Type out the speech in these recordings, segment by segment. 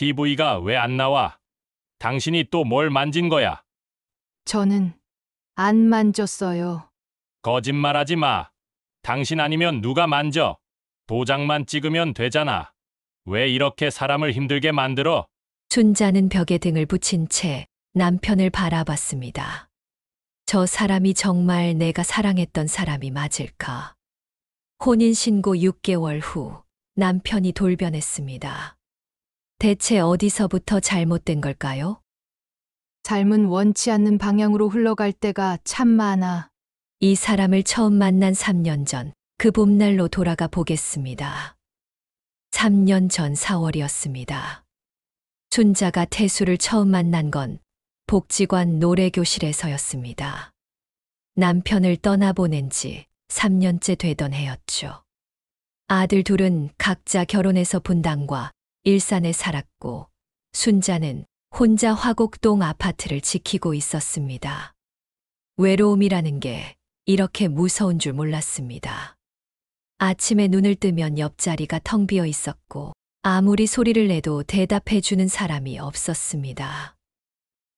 TV가 왜 안 나와? 당신이 또 뭘 만진 거야? 저는 안 만졌어요. 거짓말하지 마. 당신 아니면 누가 만져? 도장만 찍으면 되잖아. 왜 이렇게 사람을 힘들게 만들어? 순자는 벽에 등을 붙인 채 남편을 바라봤습니다. 저 사람이 정말 내가 사랑했던 사람이 맞을까? 혼인신고 6개월 후 남편이 돌변했습니다. 대체 어디서부터 잘못된 걸까요? 삶은 원치 않는 방향으로 흘러갈 때가 참 많아. 이 사람을 처음 만난 3년 전 그 봄날로 돌아가 보겠습니다. 3년 전 4월이었습니다. 순자가 태수를 처음 만난 건 복지관 노래교실에서였습니다. 남편을 떠나보낸 지 3년째 되던 해였죠. 아들 둘은 각자 결혼해서 분당과 일산에 살았고 순자는 혼자 화곡동 아파트를 지키고 있었습니다. 외로움이라는 게 이렇게 무서운 줄 몰랐습니다. 아침에 눈을 뜨면 옆자리가 텅 비어 있었고 아무리 소리를 내도 대답해 주는 사람이 없었습니다.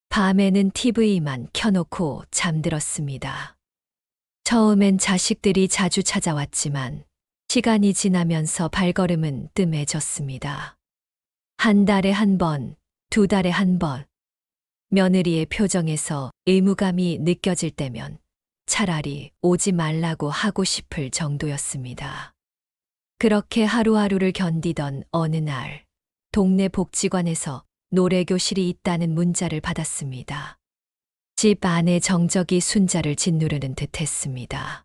밤에는 TV만 켜놓고 잠들었습니다. 처음엔 자식들이 자주 찾아왔지만 시간이 지나면서 발걸음은 뜸해졌습니다. 한 달에 한 번, 2달에 한 번. 며느리의 표정에서 의무감이 느껴질 때면 차라리 오지 말라고 하고 싶을 정도였습니다. 그렇게 하루하루를 견디던 어느 날, 동네 복지관에서 노래교실이 있다는 문자를 받았습니다. 집 안에 정적이 순자를 짓누르는 듯 했습니다.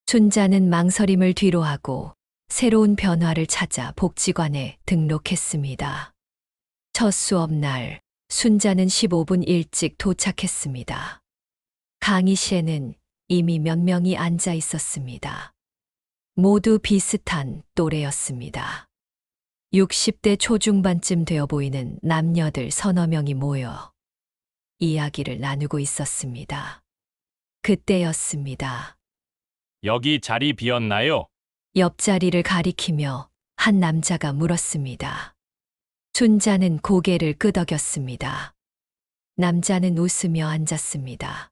순자는 망설임을 뒤로하고 새로운 변화를 찾아 복지관에 등록했습니다. 첫 수업날, 순자는 15분 일찍 도착했습니다. 강의실에는 이미 몇 명이 앉아 있었습니다. 모두 비슷한 또래였습니다. 60대 초중반쯤 되어 보이는 남녀들 서너 명이 모여 이야기를 나누고 있었습니다. 그때였습니다. 여기 자리 비었나요? 옆자리를 가리키며 한 남자가 물었습니다. 순자는 고개를 끄덕였습니다. 남자는 웃으며 앉았습니다.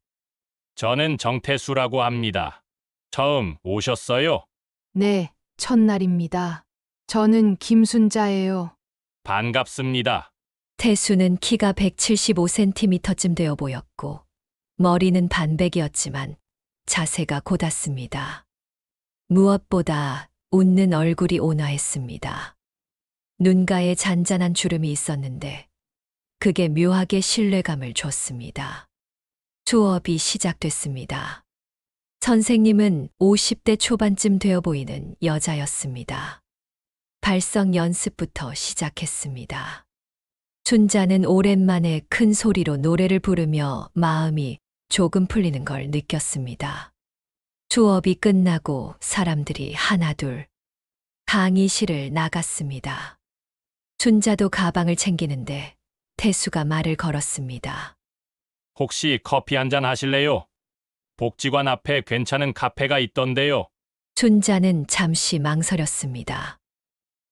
저는 정태수라고 합니다. 처음 오셨어요? 네, 첫날입니다. 저는 김순자예요. 반갑습니다. 태수는 키가 175cm쯤 되어 보였고 머리는 반백이었지만 자세가 곧았습니다. 무엇보다 웃는 얼굴이 온화했습니다. 눈가에 잔잔한 주름이 있었는데 그게 묘하게 신뢰감을 줬습니다. 수업이 시작됐습니다. 선생님은 50대 초반쯤 되어 보이는 여자였습니다. 발성 연습부터 시작했습니다. 순자는 오랜만에 큰 소리로 노래를 부르며 마음이 조금 풀리는 걸 느꼈습니다. 수업이 끝나고 사람들이 하나둘 강의실을 나갔습니다. 순자도 가방을 챙기는데 태수가 말을 걸었습니다. 혹시 커피 한잔 하실래요? 복지관 앞에 괜찮은 카페가 있던데요. 순자는 잠시 망설였습니다.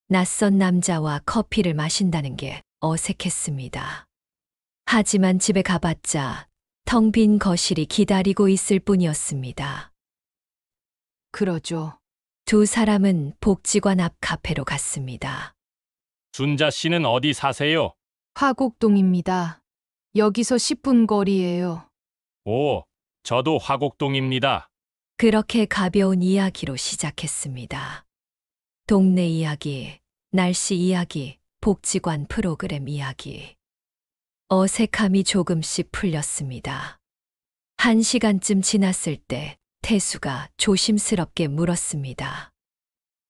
낯선 남자와 커피를 마신다는 게 어색했습니다. 하지만 집에 가봤자 텅 빈 거실이 기다리고 있을 뿐이었습니다. 그러죠. 두 사람은 복지관 앞 카페로 갔습니다. 순자 씨는 어디 사세요? 화곡동입니다. 여기서 10분 거리예요. 오, 저도 화곡동입니다. 그렇게 가벼운 이야기로 시작했습니다. 동네 이야기, 날씨 이야기, 복지관 프로그램 이야기. 어색함이 조금씩 풀렸습니다. 1시간쯤 지났을 때 태수가 조심스럽게 물었습니다.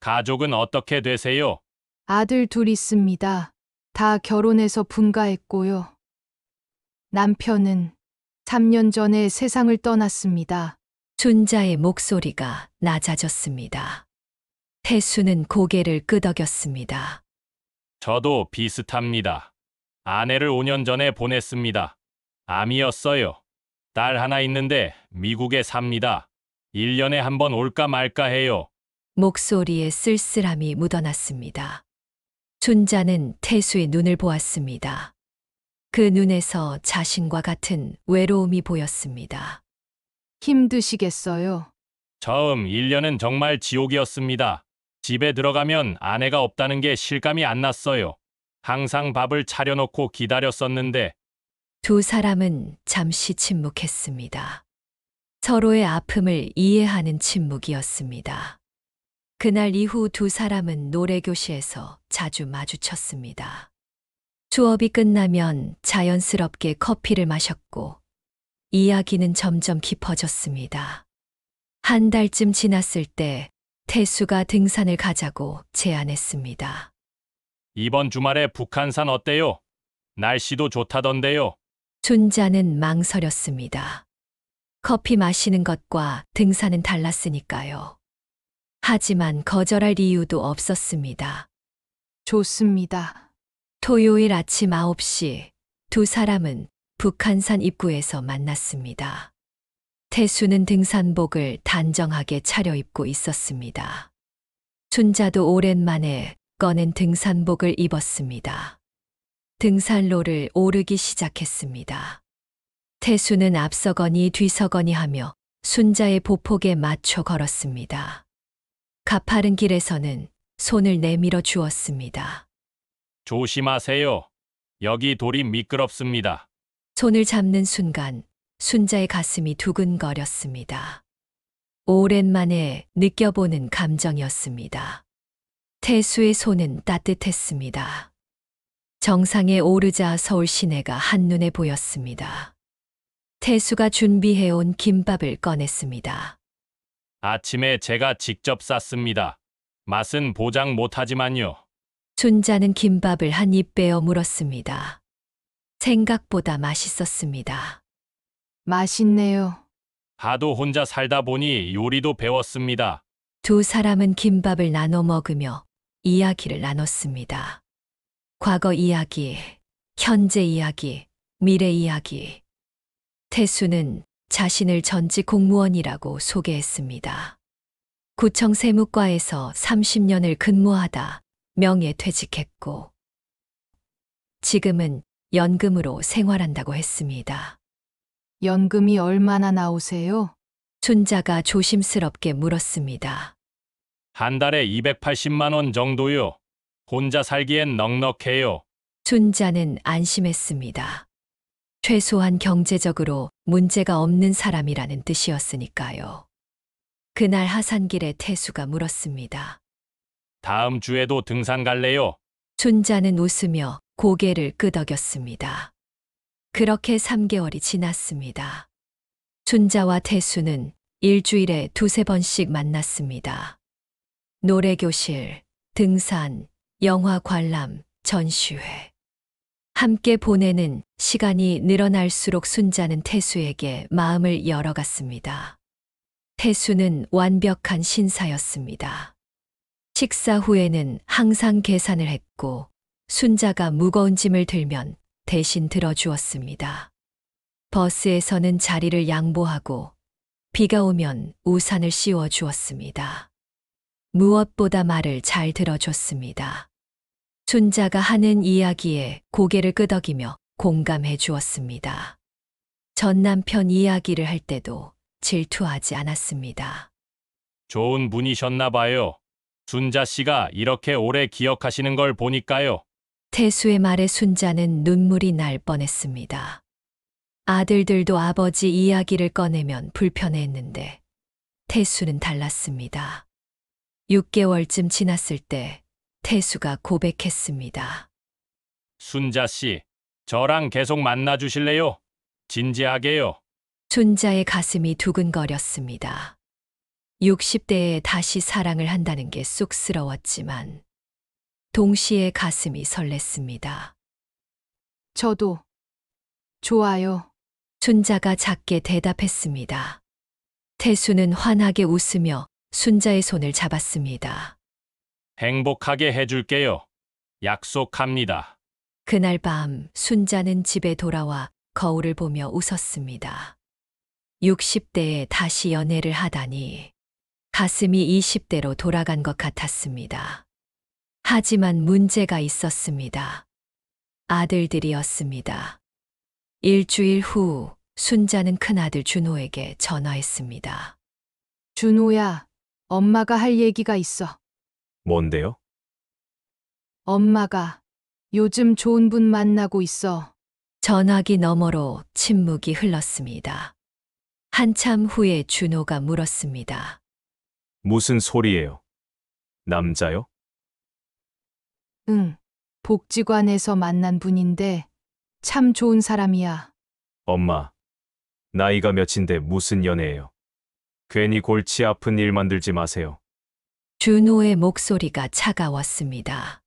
가족은 어떻게 되세요? 아들 둘 있습니다. 다 결혼해서 분가했고요. 남편은 3년 전에 세상을 떠났습니다. 순자의 목소리가 낮아졌습니다. 태수는 고개를 끄덕였습니다. 저도 비슷합니다. 아내를 5년 전에 보냈습니다. 암이었어요. 딸 하나 있는데 미국에 삽니다. 1년에 한 번 올까 말까 해요. 목소리에 쓸쓸함이 묻어났습니다. 순자는 태수의 눈을 보았습니다. 그 눈에서 자신과 같은 외로움이 보였습니다. 힘드시겠어요? 처음 1년은 정말 지옥이었습니다. 집에 들어가면 아내가 없다는 게 실감이 안 났어요. 항상 밥을 차려놓고 기다렸었는데 두 사람은 잠시 침묵했습니다. 서로의 아픔을 이해하는 침묵이었습니다. 그날 이후 두 사람은 노래교실에서 자주 마주쳤습니다. 수업이 끝나면 자연스럽게 커피를 마셨고 이야기는 점점 깊어졌습니다. 한 달쯤 지났을 때 태수가 등산을 가자고 제안했습니다. 이번 주말에 북한산 어때요? 날씨도 좋다던데요. 순자는 망설였습니다. 커피 마시는 것과 등산은 달랐으니까요. 하지만 거절할 이유도 없었습니다. 좋습니다. 토요일 아침 9시 두 사람은 북한산 입구에서 만났습니다. 태수는 등산복을 단정하게 차려입고 있었습니다. 순자도 오랜만에 꺼낸 등산복을 입었습니다. 등산로를 오르기 시작했습니다. 태수는 앞서거니 뒤서거니 하며 순자의 보폭에 맞춰 걸었습니다. 가파른 길에서는 손을 내밀어 주었습니다. 조심하세요. 여기 돌이 미끄럽습니다. 손을 잡는 순간 순자의 가슴이 두근거렸습니다. 오랜만에 느껴보는 감정이었습니다. 태수의 손은 따뜻했습니다. 정상에 오르자 서울 시내가 한눈에 보였습니다. 태수가 준비해온 김밥을 꺼냈습니다. 아침에 제가 직접 쌌습니다. 맛은 보장 못하지만요. 순자는 김밥을 한 입 빼어 물었습니다. 생각보다 맛있었습니다. 맛있네요. 하도 혼자 살다 보니 요리도 배웠습니다. 두 사람은 김밥을 나눠 먹으며 이야기를 나눴습니다. 과거 이야기, 현재 이야기, 미래 이야기. 태수는 자신을 전직 공무원이라고 소개했습니다. 구청 세무과에서 30년을 근무하다 명예퇴직했고 지금은 연금으로 생활한다고 했습니다. 연금이 얼마나 나오세요? 순자가 조심스럽게 물었습니다. 한 달에 280만 원 정도요. 혼자 살기엔 넉넉해요. 순자는 안심했습니다. 최소한 경제적으로 문제가 없는 사람이라는 뜻이었으니까요. 그날 하산길에 태수가 물었습니다. 다음 주에도 등산 갈래요? 순자는 웃으며 고개를 끄덕였습니다. 그렇게 3개월이 지났습니다. 순자와 태수는 일주일에 2~3번씩 만났습니다. 노래교실, 등산, 영화 관람, 전시회. 함께 보내는 시간이 늘어날수록 순자는 태수에게 마음을 열어갔습니다. 태수는 완벽한 신사였습니다. 식사 후에는 항상 계산을 했고 순자가 무거운 짐을 들면 대신 들어주었습니다. 버스에서는 자리를 양보하고 비가 오면 우산을 씌워 주었습니다. 무엇보다 말을 잘 들어줬습니다. 순자가 하는 이야기에 고개를 끄덕이며 공감해 주었습니다. 전 남편 이야기를 할 때도 질투하지 않았습니다. 좋은 분이셨나 봐요. 순자 씨가 이렇게 오래 기억하시는 걸 보니까요. 태수의 말에 순자는 눈물이 날 뻔했습니다. 아들들도 아버지 이야기를 꺼내면 불편해했는데 태수는 달랐습니다. 6개월쯤 지났을 때 태수가 고백했습니다. 순자 씨, 저랑 계속 만나 주실래요? 진지하게요. 순자의 가슴이 두근거렸습니다. 60대에 다시 사랑을 한다는 게 쑥스러웠지만 동시에 가슴이 설렜습니다. 저도 좋아요. 순자가 작게 대답했습니다. 태수는 환하게 웃으며 순자의 손을 잡았습니다. 행복하게 해줄게요. 약속합니다. 그날 밤 순자는 집에 돌아와 거울을 보며 웃었습니다. 60대에 다시 연애를 하다니 가슴이 20대로 돌아간 것 같았습니다. 하지만 문제가 있었습니다. 아들들이었습니다. 일주일 후 순자는 큰아들 준호에게 전화했습니다. 준호야, 엄마가 할 얘기가 있어. 뭔데요? 엄마가 요즘 좋은 분 만나고 있어. 전화기 너머로 침묵이 흘렀습니다. 한참 후에 준호가 물었습니다. 무슨 소리예요? 남자요? 응, 복지관에서 만난 분인데 참 좋은 사람이야. 엄마, 나이가 몇인데 무슨 연애예요? 괜히 골치 아픈 일 만들지 마세요. 준호의 목소리가 차가웠습니다.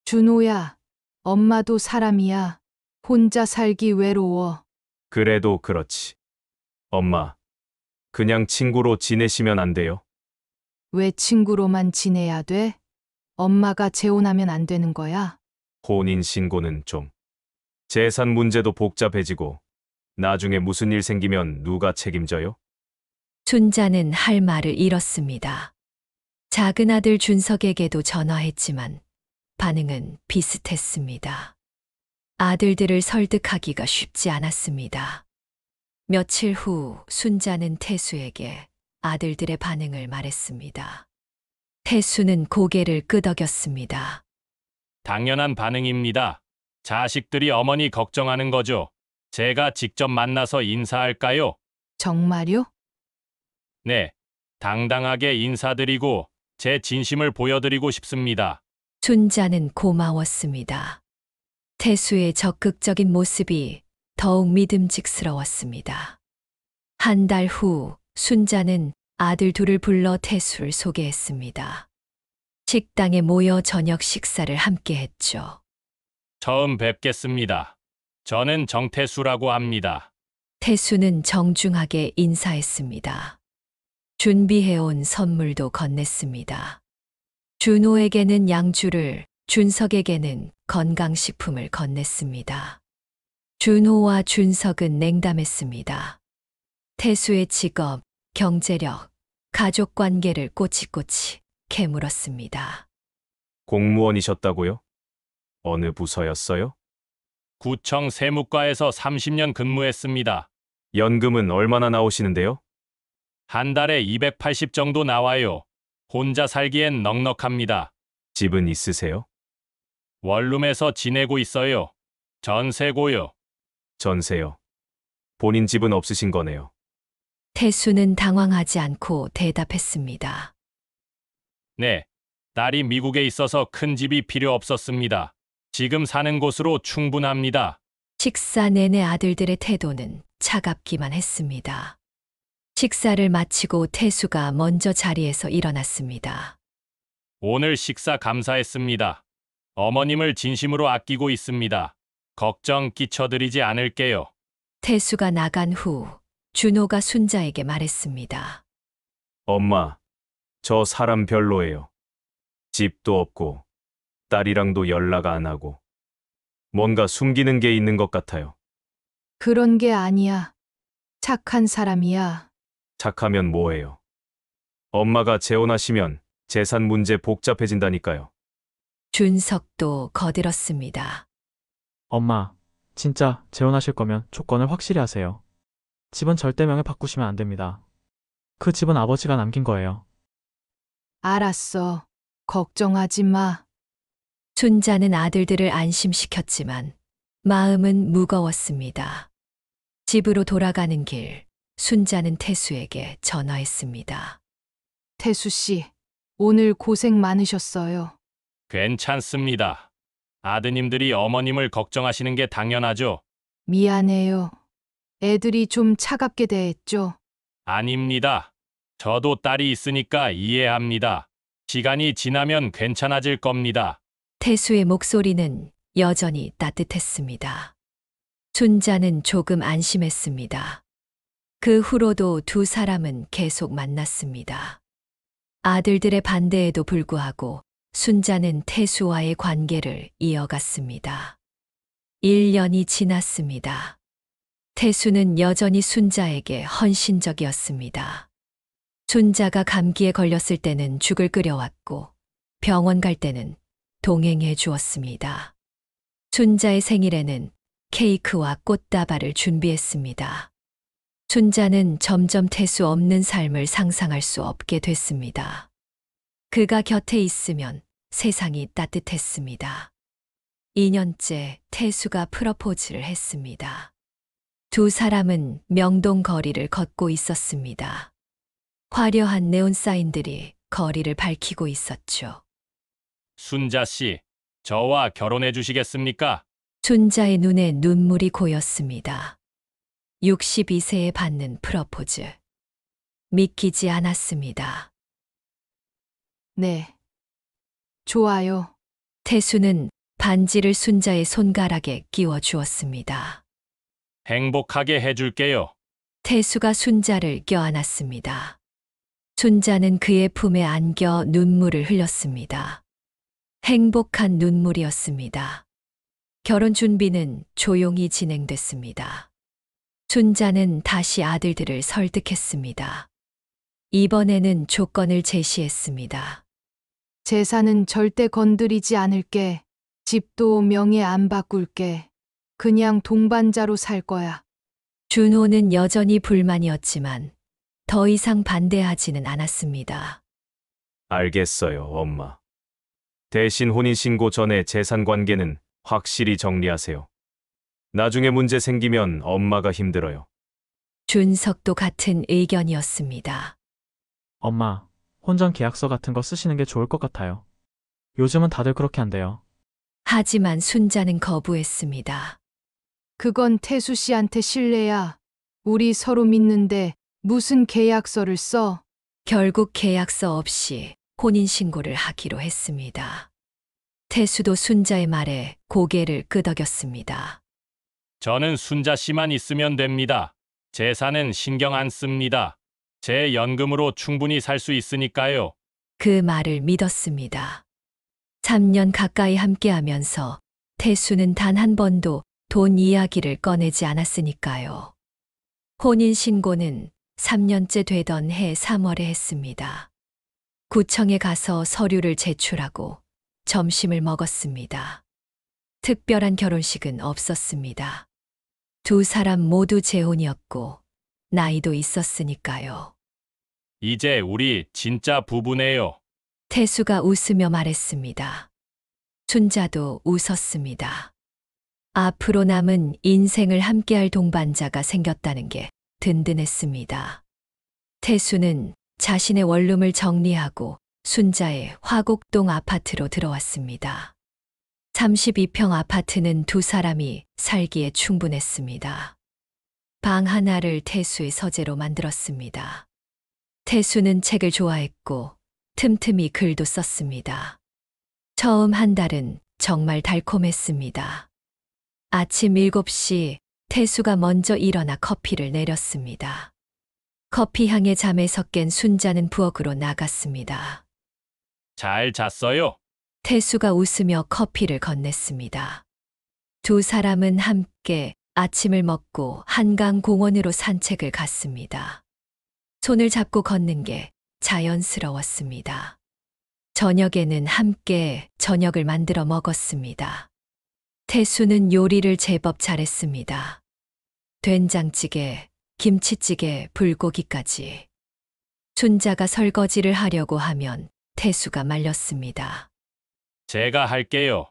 준호야, 엄마도 사람이야. 혼자 살기 외로워. 그래도 그렇지. 엄마, 그냥 친구로 지내시면 안 돼요? 왜 친구로만 지내야 돼? 엄마가 재혼하면 안 되는 거야? 혼인신고는 좀. 재산 문제도 복잡해지고, 나중에 무슨 일 생기면 누가 책임져요? 순자는 할 말을 잃었습니다. 작은 아들 준석에게도 전화했지만 반응은 비슷했습니다. 아들들을 설득하기가 쉽지 않았습니다. 며칠 후 순자는 태수에게 아들들의 반응을 말했습니다. 태수는 고개를 끄덕였습니다. 당연한 반응입니다. 자식들이 어머니 걱정하는 거죠. 제가 직접 만나서 인사할까요? 정말요? 네. 당당하게 인사드리고 제 진심을 보여드리고 싶습니다. 순자는 고마웠습니다. 태수의 적극적인 모습이 더욱 믿음직스러웠습니다. 한 달 후 순자는 아들 둘을 불러 태수를 소개했습니다. 식당에 모여 저녁 식사를 함께 했죠. 처음 뵙겠습니다. 저는 정태수라고 합니다. 태수는 정중하게 인사했습니다. 준비해온 선물도 건넸습니다. 준호에게는 양주를, 준석에게는 건강식품을 건넸습니다. 준호와 준석은 냉담했습니다. 태수의 직업, 경제력, 가족 관계를 꼬치꼬치 캐물었습니다. 공무원이셨다고요? 어느 부서였어요? 구청 세무과에서 30년 근무했습니다. 연금은 얼마나 나오시는데요? 한 달에 280 정도 나와요. 혼자 살기엔 넉넉합니다. 집은 있으세요? 원룸에서 지내고 있어요. 전세고요. 전세요. 본인 집은 없으신 거네요. 태수는 당황하지 않고 대답했습니다. 네. 딸이 미국에 있어서 큰 집이 필요 없었습니다. 지금 사는 곳으로 충분합니다. 식사 내내 아들들의 태도는 차갑기만 했습니다. 식사를 마치고 태수가 먼저 자리에서 일어났습니다. 오늘 식사 감사했습니다. 어머님을 진심으로 아끼고 있습니다. 걱정 끼쳐드리지 않을게요. 태수가 나간 후 준호가 순자에게 말했습니다. 엄마, 저 사람 별로예요. 집도 없고, 딸이랑도 연락 안 하고. 뭔가 숨기는 게 있는 것 같아요. 그런 게 아니야. 착한 사람이야. 착하면 뭐해요? 엄마가 재혼하시면 재산 문제 복잡해진다니까요. 준석도 거들었습니다. 엄마, 진짜 재혼하실 거면 조건을 확실히 하세요. 집은 절대 명예 바꾸시면 안 됩니다. 그 집은 아버지가 남긴 거예요. 알았어. 걱정하지 마. 순자는 아들들을 안심시켰지만 마음은 무거웠습니다. 집으로 돌아가는 길, 순자는 태수에게 전화했습니다. 태수 씨, 오늘 고생 많으셨어요. 괜찮습니다. 아드님들이 어머님을 걱정하시는 게 당연하죠. 미안해요. 애들이 좀 차갑게 대했죠. 아닙니다. 저도 딸이 있으니까 이해합니다. 시간이 지나면 괜찮아질 겁니다. 태수의 목소리는 여전히 따뜻했습니다. 순자는 조금 안심했습니다. 그 후로도 두 사람은 계속 만났습니다. 아들들의 반대에도 불구하고 순자는 태수와의 관계를 이어갔습니다. 1년이 지났습니다. 태수는 여전히 순자에게 헌신적이었습니다. 순자가 감기에 걸렸을 때는 죽을 끓여왔고 병원 갈 때는 동행해 주었습니다. 순자의 생일에는 케이크와 꽃다발을 준비했습니다. 순자는 점점 태수 없는 삶을 상상할 수 없게 됐습니다. 그가 곁에 있으면 세상이 따뜻했습니다. 2년째 태수가 프러포즈를 했습니다. 두 사람은 명동 거리를 걷고 있었습니다. 화려한 네온사인들이 거리를 밝히고 있었죠. 순자 씨, 저와 결혼해 주시겠습니까? 순자의 눈에 눈물이 고였습니다. 62세에 받는 프러포즈. 믿기지 않았습니다. 네. 좋아요. 태수는 반지를 순자의 손가락에 끼워 주었습니다. 행복하게 해줄게요. 태수가 순자를 껴안았습니다. 순자는 그의 품에 안겨 눈물을 흘렸습니다. 행복한 눈물이었습니다. 결혼 준비는 조용히 진행됐습니다. 순자는 다시 아들들을 설득했습니다. 이번에는 조건을 제시했습니다. 재산은 절대 건드리지 않을게. 집도 명예 안 바꿀게. 그냥 동반자로 살 거야. 준호는 여전히 불만이었지만 더 이상 반대하지는 않았습니다. 알겠어요, 엄마. 대신 혼인신고 전에 재산 관계는 확실히 정리하세요. 나중에 문제 생기면 엄마가 힘들어요. 준석도 같은 의견이었습니다. 엄마, 혼전 계약서 같은 거 쓰시는 게 좋을 것 같아요. 요즘은 다들 그렇게 한대요. 하지만 순자는 거부했습니다. 그건 태수 씨한테 신뢰야. 우리 서로 믿는데 무슨 계약서를 써? 결국 계약서 없이 혼인신고를 하기로 했습니다. 태수도 순자의 말에 고개를 끄덕였습니다. 저는 순자 씨만 있으면 됩니다. 재산은 신경 안 씁니다. 제 연금으로 충분히 살 수 있으니까요. 그 말을 믿었습니다. 3년 가까이 함께하면서 태수는 단 한 번도 돈 이야기를 꺼내지 않았으니까요. 혼인신고는 3년째 되던 해 3월에 했습니다. 구청에 가서 서류를 제출하고 점심을 먹었습니다. 특별한 결혼식은 없었습니다. 두 사람 모두 재혼이었고 나이도 있었으니까요. 이제 우리 진짜 부부네요. 태수가 웃으며 말했습니다. 순자도 웃었습니다. 앞으로 남은 인생을 함께할 동반자가 생겼다는 게 든든했습니다. 태수는 자신의 원룸을 정리하고 순자의 화곡동 아파트로 들어왔습니다. 32평 아파트는 두 사람이 살기에 충분했습니다. 방 하나를 태수의 서재로 만들었습니다. 태수는 책을 좋아했고 틈틈이 글도 썼습니다. 처음 한 달은 정말 달콤했습니다. 아침 7시 태수가 먼저 일어나 커피를 내렸습니다. 커피 향에 잠에서 깬 순자는 부엌으로 나갔습니다. 잘 잤어요? 태수가 웃으며 커피를 건넸습니다. 두 사람은 함께 아침을 먹고 한강 공원으로 산책을 갔습니다. 손을 잡고 걷는 게 자연스러웠습니다. 저녁에는 함께 저녁을 만들어 먹었습니다. 태수는 요리를 제법 잘했습니다. 된장찌개, 김치찌개, 불고기까지. 순자가 설거지를 하려고 하면 태수가 말렸습니다. 제가 할게요.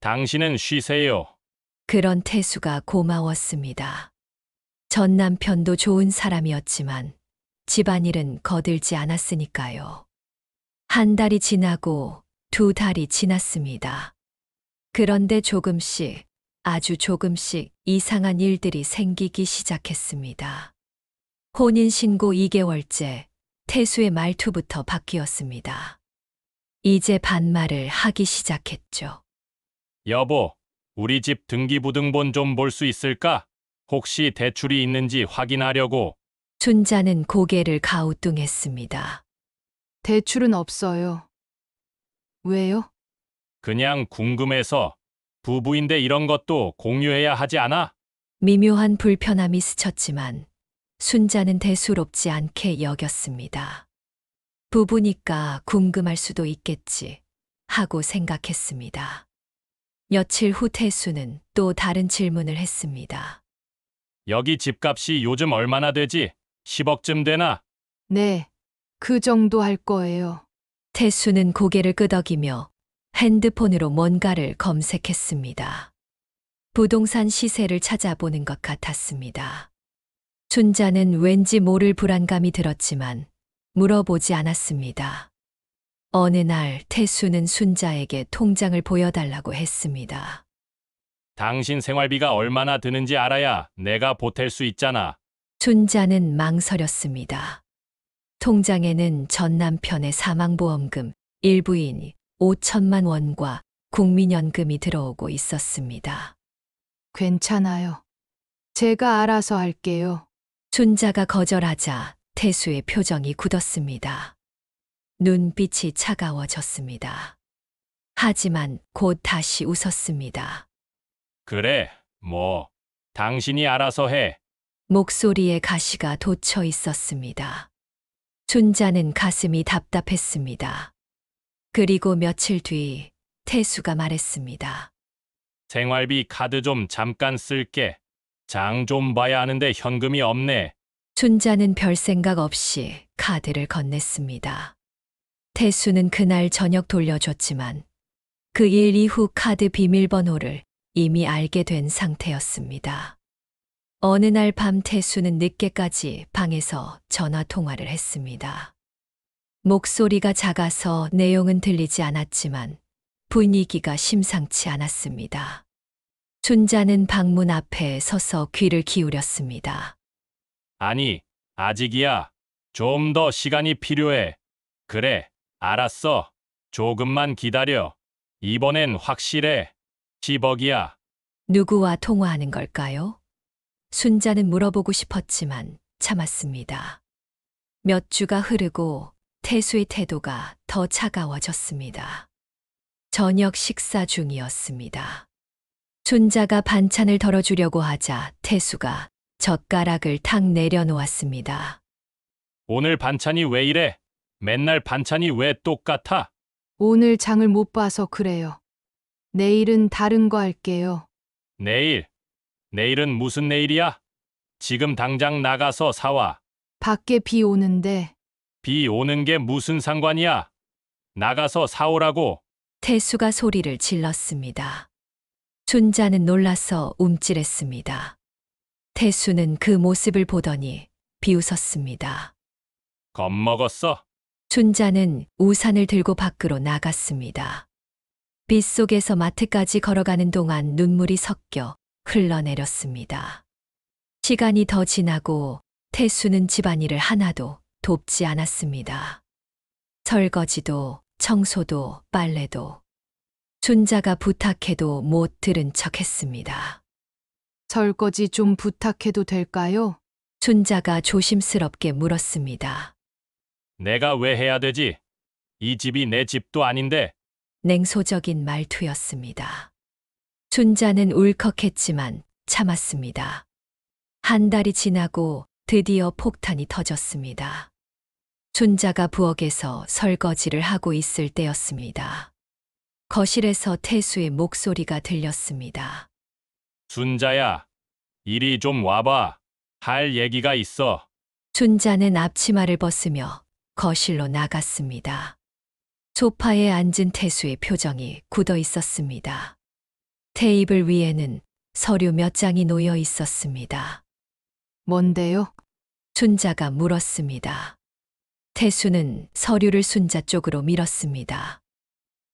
당신은 쉬세요. 그런 태수가 고마웠습니다. 전 남편도 좋은 사람이었지만 집안일은 거들지 않았으니까요. 한 달이 지나고 두 달이 지났습니다. 그런데 조금씩, 아주 조금씩 이상한 일들이 생기기 시작했습니다. 혼인신고 2개월째 태수의 말투부터 바뀌었습니다. 이제 반말을 하기 시작했죠. 여보, 우리 집 등기부등본 좀 볼 수 있을까? 혹시 대출이 있는지 확인하려고. 순자는 고개를 가우뚱했습니다. 대출은 없어요. 왜요? 그냥 궁금해서. 부부인데 이런 것도 공유해야 하지 않아? 미묘한 불편함이 스쳤지만 순자는 대수롭지 않게 여겼습니다. 부부니까 궁금할 수도 있겠지 하고 생각했습니다. 며칠 후 태수는 또 다른 질문을 했습니다. 여기 집값이 요즘 얼마나 되지? 10억쯤 되나? 네, 그 정도 할 거예요. 태수는 고개를 끄덕이며 핸드폰으로 뭔가를 검색했습니다. 부동산 시세를 찾아보는 것 같았습니다. 춘자는 왠지 모를 불안감이 들었지만 물어보지 않았습니다. 어느 날 태수는 순자에게 통장을 보여달라고 했습니다. 당신 생활비가 얼마나 드는지 알아야 내가 보탤 수 있잖아. 춘자는 망설였습니다. 통장에는 전 남편의 사망보험금, 일부인 5천만 원과 국민연금이 들어오고 있었습니다. 괜찮아요. 제가 알아서 할게요. 춘자가 거절하자 태수의 표정이 굳었습니다. 눈빛이 차가워졌습니다. 하지만 곧 다시 웃었습니다. 그래, 뭐, 당신이 알아서 해. 목소리에 가시가 돋쳐 있었습니다. 춘자는 가슴이 답답했습니다. 그리고 며칠 뒤 태수가 말했습니다. 생활비 카드 좀 잠깐 쓸게. 장 좀 봐야 하는데 현금이 없네. 춘자는 별 생각 없이 카드를 건넸습니다. 태수는 그날 저녁 돌려줬지만 그 일 이후 카드 비밀번호를 이미 알게 된 상태였습니다. 어느 날 밤 태수는 늦게까지 방에서 전화 통화를 했습니다. 목소리가 작아서 내용은 들리지 않았지만 분위기가 심상치 않았습니다. 춘자는 방문 앞에 서서 귀를 기울였습니다. 아니, 아직이야. 좀 더 시간이 필요해. 그래, 알았어. 조금만 기다려. 이번엔 확실해. 10억이야. 누구와 통화하는 걸까요? 순자는 물어보고 싶었지만 참았습니다. 몇 주가 흐르고 태수의 태도가 더 차가워졌습니다. 저녁 식사 중이었습니다. 춘자가 반찬을 덜어주려고 하자 태수가 젓가락을 탁 내려놓았습니다. 오늘 반찬이 왜 이래? 맨날 반찬이 왜 똑같아? 오늘 장을 못 봐서 그래요. 내일은 다른 거 할게요. 내일. 내일은 무슨 내일이야? 지금 당장 나가서 사와. 밖에 비 오는데 비 오는 게 무슨 상관이야? 나가서 사오라고. 태수가 소리를 질렀습니다. 춘자는 놀라서 움찔했습니다. 태수는 그 모습을 보더니 비웃었습니다. 겁먹었어? 춘자는 우산을 들고 밖으로 나갔습니다. 빗속에서 마트까지 걸어가는 동안 눈물이 섞여 흘러내렸습니다. 시간이 더 지나고 태수는 집안일을 하나도 돕지 않았습니다. 설거지도, 청소도, 빨래도. 춘자가 부탁해도 못 들은 척 했습니다. 설거지 좀 부탁해도 될까요? 춘자가 조심스럽게 물었습니다. 내가 왜 해야 되지? 이 집이 내 집도 아닌데. 냉소적인 말투였습니다. 춘자는 울컥했지만 참았습니다. 한 달이 지나고 드디어 폭탄이 터졌습니다. 춘자가 부엌에서 설거지를 하고 있을 때였습니다. 거실에서 태수의 목소리가 들렸습니다. 순자야, 이리 좀 와봐. 할 얘기가 있어. 춘자는 앞치마를 벗으며 거실로 나갔습니다. 소파에 앉은 태수의 표정이 굳어 있었습니다. 테이블 위에는 서류 몇 장이 놓여 있었습니다. 뭔데요? 춘자가 물었습니다. 태수는 서류를 순자 쪽으로 밀었습니다.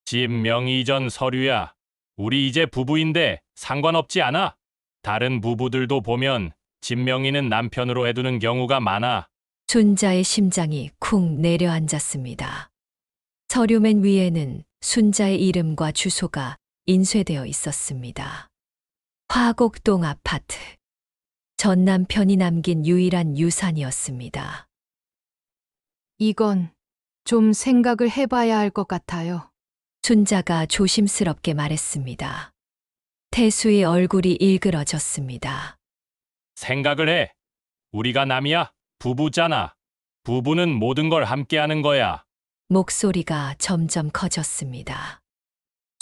집 명의 이전 서류야. 우리 이제 부부인데 상관없지 않아? 다른 부부들도 보면 집 명의는 남편으로 해두는 경우가 많아. 춘자의 심장이 쿵 내려앉았습니다. 서류 맨 위에는 순자의 이름과 주소가 인쇄되어 있었습니다. 화곡동 아파트. 전 남편이 남긴 유일한 유산이었습니다. 이건 좀 생각을 해봐야 할 것 같아요. 춘자가 조심스럽게 말했습니다. 태수의 얼굴이 일그러졌습니다. 생각을 해. 우리가 남이야? 부부잖아. 부부는 모든 걸 함께 하는 거야. 목소리가 점점 커졌습니다.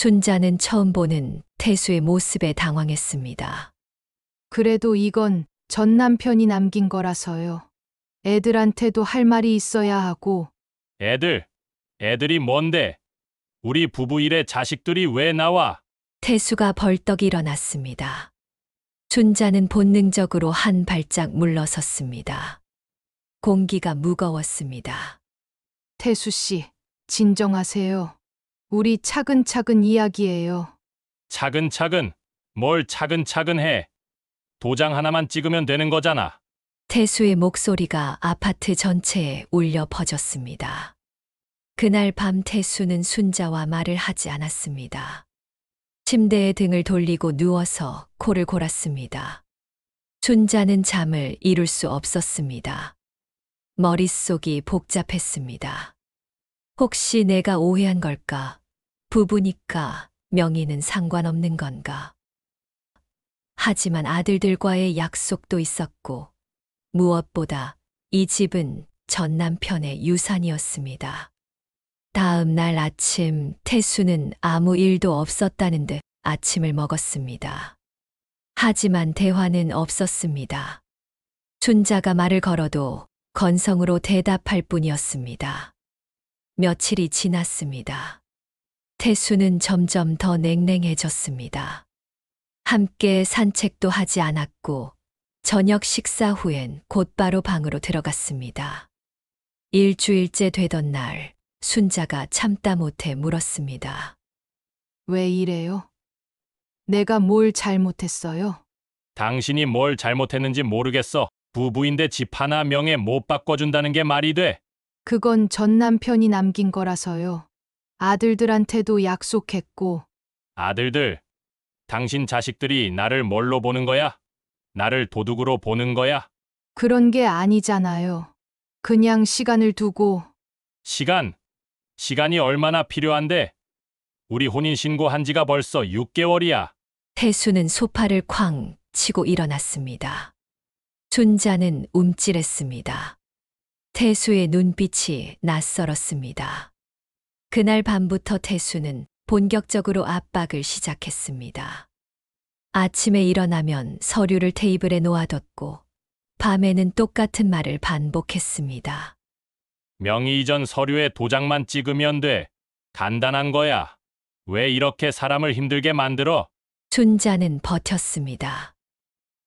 춘자는 처음 보는 태수의 모습에 당황했습니다. 그래도 이건 전 남편이 남긴 거라서요. 애들한테도 할 말이 있어야 하고, 애들이 뭔데? 우리 부부 일에 자식들이 왜 나와? 태수가 벌떡 일어났습니다. 춘자는 본능적으로 한 발짝 물러섰습니다. 공기가 무거웠습니다. 태수 씨, 진정하세요. 우리 차근차근 이야기해요. 차근차근, 뭘 차근차근 해? 도장 하나만 찍으면 되는 거잖아. 태수의 목소리가 아파트 전체에 울려 퍼졌습니다. 그날 밤 태수는 순자와 말을 하지 않았습니다. 침대에 등을 돌리고 누워서 코를 골았습니다. 순자는 잠을 이룰 수 없었습니다. 머릿속이 복잡했습니다. 혹시 내가 오해한 걸까? 부부니까 명의는 상관없는 건가? 하지만 아들들과의 약속도 있었고, 무엇보다 이 집은 전 남편의 유산이었습니다. 다음 날 아침 태수는 아무 일도 없었다는 듯 아침을 먹었습니다. 하지만 대화는 없었습니다. 순자가 말을 걸어도 건성으로 대답할 뿐이었습니다. 며칠이 지났습니다. 태수는 점점 더 냉랭해졌습니다. 함께 산책도 하지 않았고 저녁 식사 후엔 곧바로 방으로 들어갔습니다. 일주일째 되던 날 순자가 참다 못해 물었습니다. 왜 이래요? 내가 뭘 잘못했어요? 당신이 뭘 잘못했는지 모르겠어. 부부인데 집 하나 명예 못 바꿔준다는 게 말이 돼? 그건 전 남편이 남긴 거라서요. 아들들한테도 약속했고, 아들들, 당신 자식들이 나를 뭘로 보는 거야? 나를 도둑으로 보는 거야? 그런 게 아니잖아요. 그냥 시간을 두고, 시간이 얼마나 필요한데? 우리 혼인신고한 지가 벌써 6개월이야. 태수는 소파를 쾅 치고 일어났습니다. 순자는 움찔했습니다. 태수의 눈빛이 낯설었습니다. 그날 밤부터 태수는 본격적으로 압박을 시작했습니다. 아침에 일어나면 서류를 테이블에 놓아뒀고 밤에는 똑같은 말을 반복했습니다. 명의 이전 서류에 도장만 찍으면 돼. 간단한 거야. 왜 이렇게 사람을 힘들게 만들어? 순자는 버텼습니다.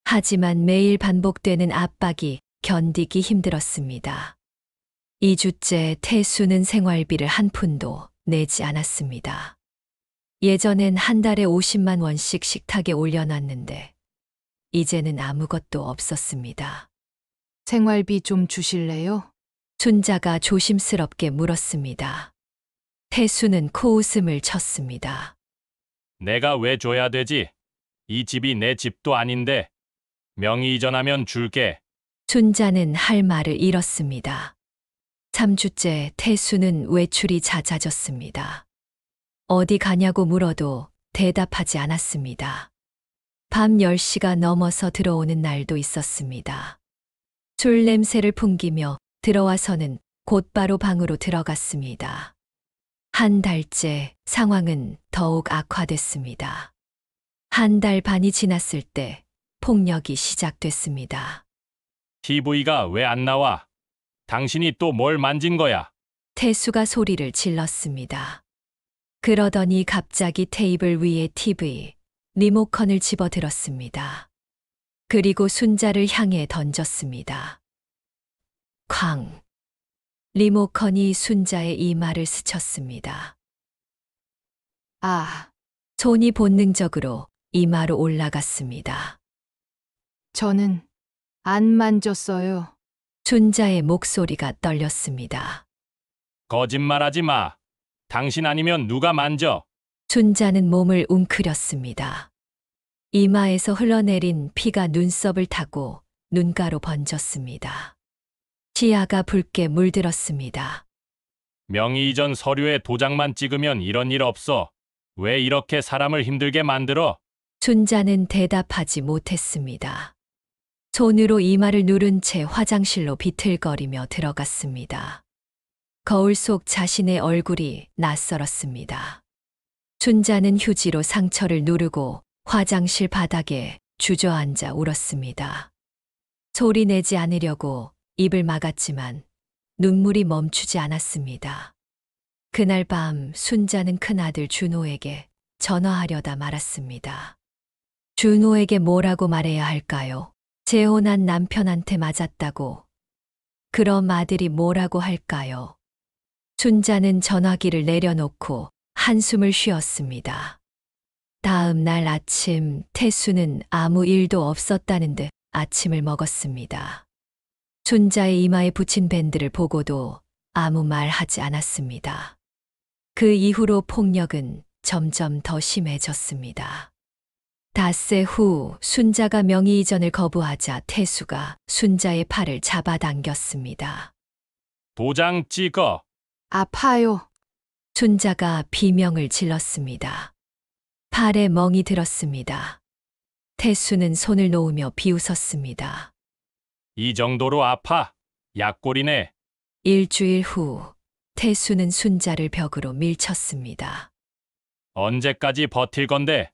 하지만 매일 반복되는 압박이 견디기 힘들었습니다. 2주째 태수는 생활비를 한 푼도 내지 않았습니다. 예전엔 한 달에 50만 원씩 식탁에 올려놨는데 이제는 아무것도 없었습니다. 생활비 좀 주실래요? 순자가 조심스럽게 물었습니다. 태수는 코웃음을 쳤습니다. 내가 왜 줘야 되지? 이 집이 내 집도 아닌데. 명의 이전하면 줄게. 순자는 할 말을 잃었습니다. 3주째 태수는 외출이 잦아졌습니다. 어디 가냐고 물어도 대답하지 않았습니다. 밤 10시가 넘어서 들어오는 날도 있었습니다. 술 냄새를 풍기며 들어와서는 곧바로 방으로 들어갔습니다. 한 달째 상황은 더욱 악화됐습니다. 한 달 반이 지났을 때 폭력이 시작됐습니다. TV가 왜 안 나와? 당신이 또 뭘 만진 거야? 태수가 소리를 질렀습니다. 그러더니 갑자기 테이블 위에 TV, 리모컨을 집어들었습니다. 그리고 순자를 향해 던졌습니다. 쾅! 리모컨이 순자의 이마를 스쳤습니다. 아, 손이 본능적으로 이마로 올라갔습니다. 저는 안 만졌어요. 순자의 목소리가 떨렸습니다. 거짓말하지 마. 당신 아니면 누가 만져? 순자는 몸을 웅크렸습니다. 이마에서 흘러내린 피가 눈썹을 타고 눈가로 번졌습니다. 치아가 붉게 물들었습니다. 명의 이전 서류에 도장만 찍으면 이런 일 없어. 왜 이렇게 사람을 힘들게 만들어? 순자는 대답하지 못했습니다. 손으로 이마를 누른 채 화장실로 비틀거리며 들어갔습니다. 거울 속 자신의 얼굴이 낯설었습니다. 순자는 휴지로 상처를 누르고 화장실 바닥에 주저앉아 울었습니다. 소리 내지 않으려고 입을 막았지만 눈물이 멈추지 않았습니다. 그날 밤 순자는 큰아들 준호에게 전화하려다 말았습니다. 준호에게 뭐라고 말해야 할까요? 재혼한 남편한테 맞았다고. 그럼 아들이 뭐라고 할까요? 순자는 전화기를 내려놓고 한숨을 쉬었습니다. 다음 날 아침 태수는 아무 일도 없었다는 듯 아침을 먹었습니다. 순자의 이마에 붙인 밴드를 보고도 아무 말 하지 않았습니다. 그 이후로 폭력은 점점 더 심해졌습니다. 닷새 후 순자가 명의 이전을 거부하자 태수가 순자의 팔을 잡아당겼습니다. 도장 찍어. 아파요. 순자가 비명을 질렀습니다. 팔에 멍이 들었습니다. 태수는 손을 놓으며 비웃었습니다. 이 정도로 아파. 약골이네. 일주일 후 태수는 순자를 벽으로 밀쳤습니다. 언제까지 버틸 건데?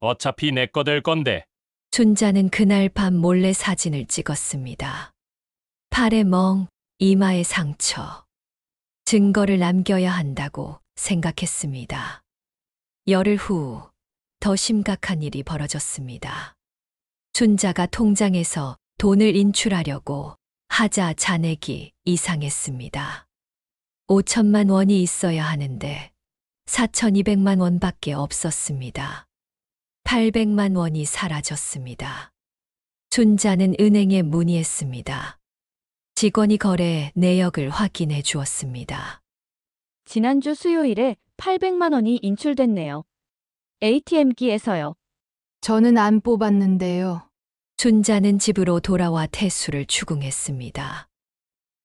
어차피 내 거 될 건데. 순자는 그날 밤 몰래 사진을 찍었습니다. 팔에 멍, 이마에 상처. 증거를 남겨야 한다고 생각했습니다. 열흘 후 더 심각한 일이 벌어졌습니다. 순자가 통장에서 돈을 인출하려고 하자 잔액이 이상했습니다. 5천만 원이 있어야 하는데 4,200만 원밖에 없었습니다. 800만 원이 사라졌습니다. 순자는 은행에 문의했습니다. 직원이 거래 내역을 확인해 주었습니다. 지난주 수요일에 800만 원이 인출됐네요. ATM기에서요. 저는 안 뽑았는데요. 순자는 집으로 돌아와 태수를 추궁했습니다.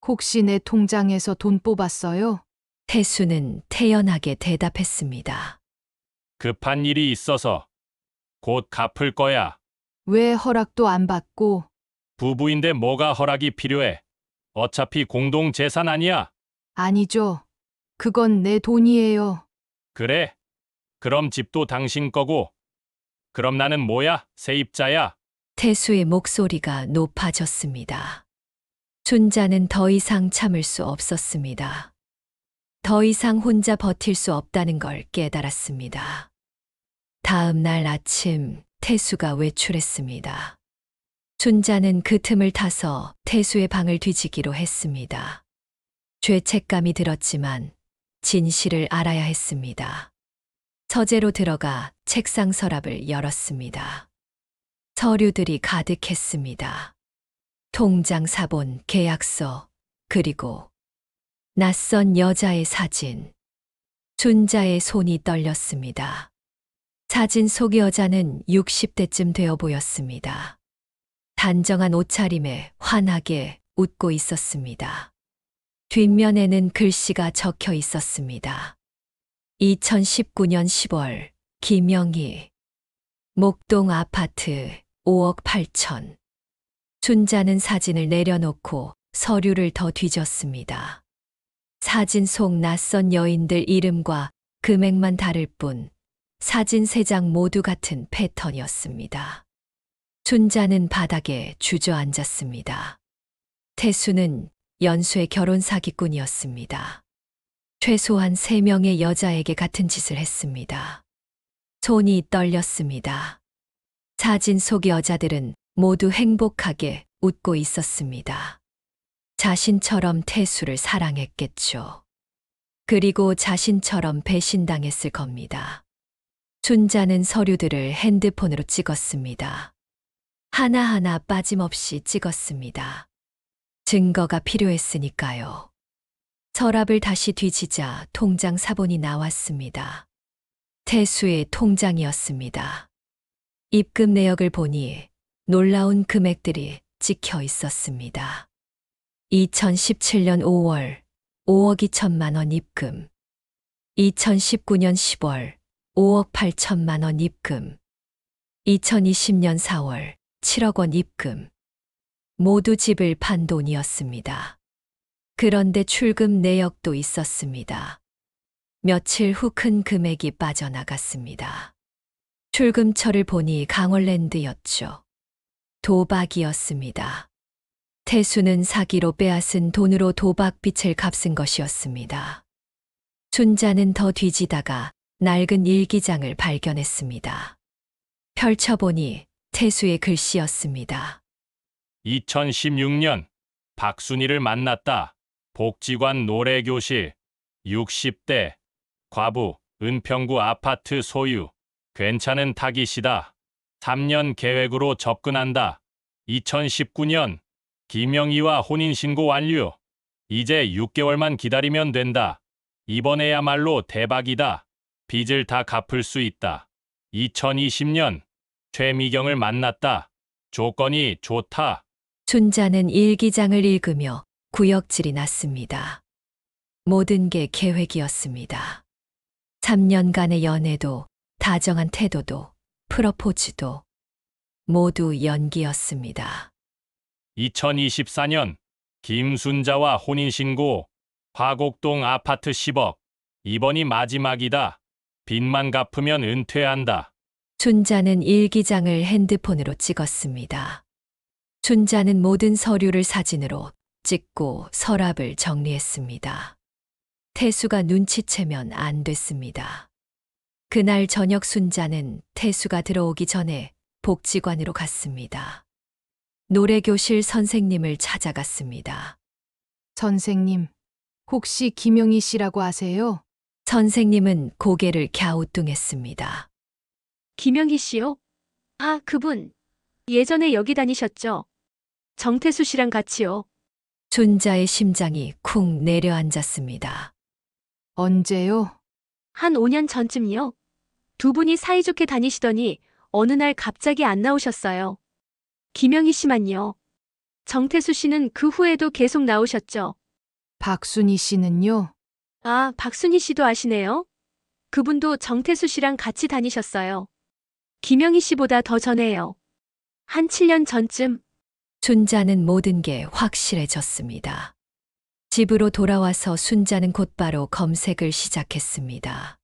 혹시 내 통장에서 돈 뽑았어요? 태수는 태연하게 대답했습니다. 급한 일이 있어서 곧 갚을 거야. 왜 허락도 안 받고? 부부인데 뭐가 허락이 필요해? 어차피 공동 재산 아니야. 아니죠. 그건 내 돈이에요. 그래? 그럼 집도 당신 거고. 그럼 나는 뭐야? 세입자야. 태수의 목소리가 높아졌습니다. 순자는 더 이상 참을 수 없었습니다. 더 이상 혼자 버틸 수 없다는 걸 깨달았습니다. 다음 날 아침 태수가 외출했습니다. 순자는 그 틈을 타서 태수의 방을 뒤지기로 했습니다. 죄책감이 들었지만 진실을 알아야 했습니다. 서재로 들어가 책상 서랍을 열었습니다. 서류들이 가득했습니다. 통장 사본, 계약서, 그리고 낯선 여자의 사진. 순자의 손이 떨렸습니다. 사진 속 여자는 60대쯤 되어 보였습니다. 단정한 옷차림에 환하게 웃고 있었습니다. 뒷면에는 글씨가 적혀 있었습니다. 2019년 10월 김영희 목동 아파트 5억 8천. 순자는 사진을 내려놓고 서류를 더 뒤졌습니다. 사진 속 낯선 여인들 이름과 금액만 다를 뿐 사진 3장 모두 같은 패턴이었습니다. 순자는 바닥에 주저앉았습니다. 태수는 연쇄 결혼 사기꾼이었습니다. 최소한 3명의 여자에게 같은 짓을 했습니다. 손이 떨렸습니다. 사진 속 여자들은 모두 행복하게 웃고 있었습니다. 자신처럼 태수를 사랑했겠죠. 그리고 자신처럼 배신당했을 겁니다. 순자는 서류들을 핸드폰으로 찍었습니다. 하나하나 빠짐없이 찍었습니다. 증거가 필요했으니까요. 서랍을 다시 뒤지자 통장 사본이 나왔습니다. 태수의 통장이었습니다. 입금 내역을 보니 놀라운 금액들이 찍혀 있었습니다. 2017년 5월 5억 2천만 원 입금, 2019년 10월 5억 8천만 원 입금, 2020년 4월 7억 원 입금. 모두 집을 판 돈이었습니다. 그런데 출금 내역도 있었습니다. 며칠 후 큰 금액이 빠져나갔습니다. 출금처를 보니 강월랜드였죠. 도박이었습니다. 태수는 사기로 빼앗은 돈으로 도박빚을 갚은 것이었습니다. 춘자는 더 뒤지다가 낡은 일기장을 발견했습니다. 펼쳐보니 태수의 글씨였습니다. 2016년 박순이를 만났다. 복지관 노래교실 60대 과부 은평구 아파트 소유 괜찮은 타깃이다. 3년 계획으로 접근한다. 2019년 김영희와 혼인신고 완료. 이제 6개월만 기다리면 된다. 이번에야말로 대박이다. 빚을 다 갚을 수 있다. 2020년 최미경을 만났다. 조건이 좋다. 춘자는 일기장을 읽으며 구역질이 났습니다. 모든 게 계획이었습니다. 3년간의 연애도, 다정한 태도도, 프러포즈도 모두 연기였습니다. 2024년 김순자와 혼인신고 화곡동 아파트 10억. 이번이 마지막이다. 빚만 갚으면 은퇴한다. 춘자는 일기장을 핸드폰으로 찍었습니다. 춘자는 모든 서류를 사진으로 찍고 서랍을 정리했습니다. 태수가 눈치채면 안 됐습니다. 그날 저녁 순자는 태수가 들어오기 전에 복지관으로 갔습니다. 노래교실 선생님을 찾아갔습니다. 선생님, 혹시 김영희 씨라고 아세요? 선생님은 고개를 갸우뚱했습니다. 김영희 씨요? 아, 그분. 예전에 여기 다니셨죠? 정태수 씨랑 같이요. 춘자의 심장이 쿵 내려앉았습니다. 언제요? 한 5년 전쯤이요. 두 분이 사이좋게 다니시더니 어느 날 갑자기 안 나오셨어요. 김영희 씨만요. 정태수 씨는 그 후에도 계속 나오셨죠. 박순희 씨는요? 아, 박순희 씨도 아시네요. 그분도 정태수 씨랑 같이 다니셨어요. 김영희 씨보다 더 전에요. 한 7년 전쯤. 춘자는 모든 게 확실해졌습니다. 집으로 돌아와서 순자는 곧바로 검색을 시작했습니다.